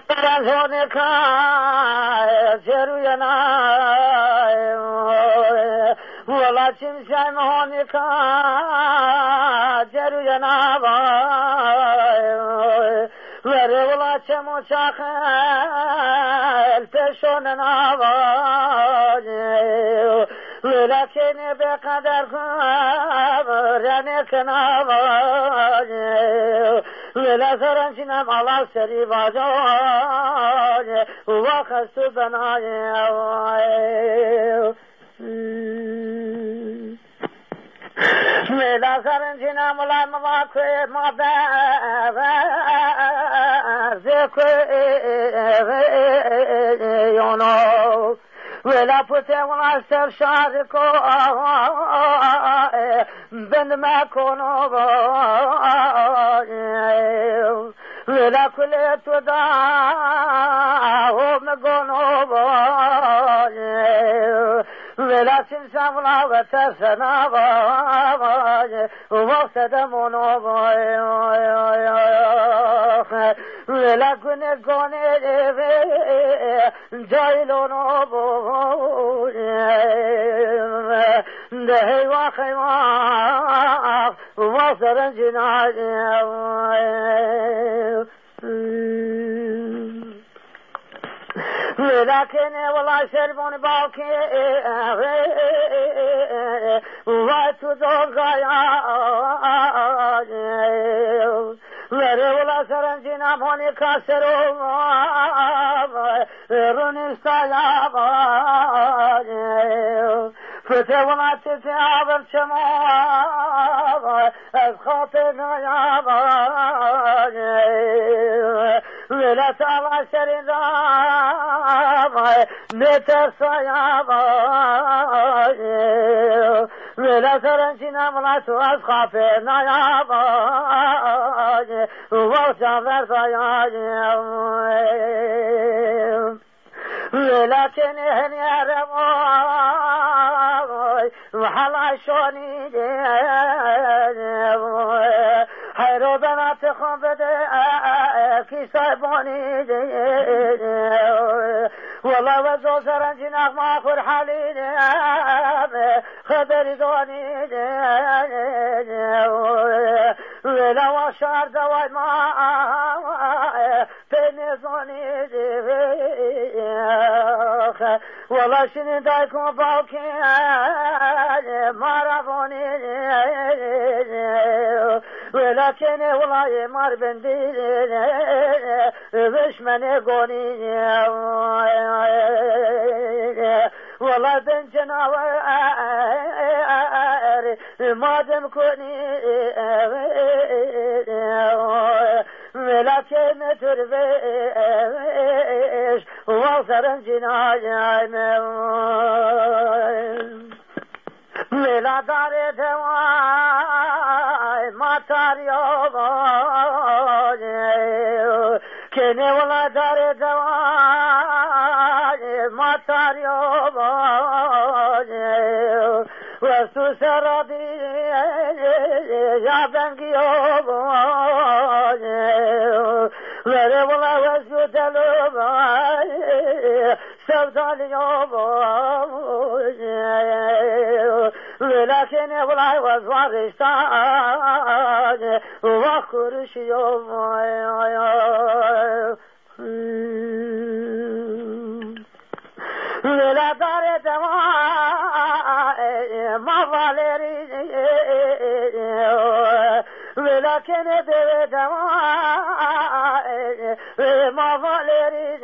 ترانزونك جروينا ولا تمشي مهونك جروينا ولا تمشي تشوننا ولكن بقدر رنك نواج ولا فرنجنا على سري باجاج وخست بناي ولا فرنجنا ملا مواك ما يونو ولا بوتي ولا سر شاركو بن ما كونو ولا كل تدا ومغونو ولا تنسى ولا وتسنا وقت دمونو ولا كن كوني جايلونو دهي وخيماق وصرن جناجي ولكن والله شربون باكي واتو دوغايا ولا سرنجنا موني كاسرو رونستايا فتونا تتعب الشمال خاطرنا يا ولا تعالى شرنا نتسايا ولا سرنجنا ملاتو خاطرنا يا وشافر يا ولكن هن يا رموي وحلا شوني حيرو بنات خبد كي صاحبوني والله وزو سرنجنا ما خور حالي خبر دوني ولا وشار دواي ما بنزوني والله شنو دايكم باوكي ما رافوني ولكن والله مار بندي وش من يقوني والله بنجنا ما دم كوني ولكن تربيش وصرن جناي ولا دار دواي ما تاريو كني ولا دار دواي ما تاريو وسو سرادي يا بنگيو ولا ولا وسو دلو سوداليو ولكن ولا وزوارشتان وخرشيو ولا دار دواء ما فالري ولكن دواء ما فالري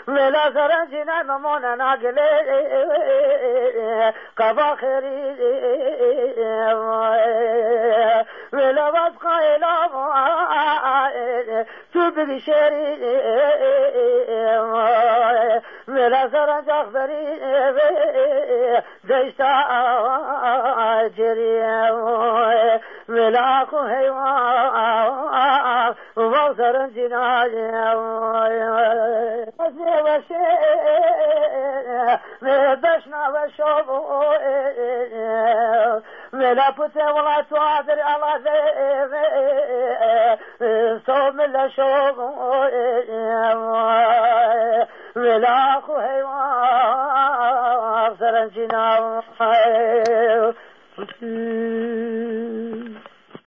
ولا سرنجنا ممونا ناقلي كباخري ولا بسقى إلى تبقي شري ولا سرنج أخبري ديشتا جري ولا أخو هيوان وسرنجنا بشنا وشوفو ولا بوتي ولا توادر على صوم لشوق ولا خوي سرنجنا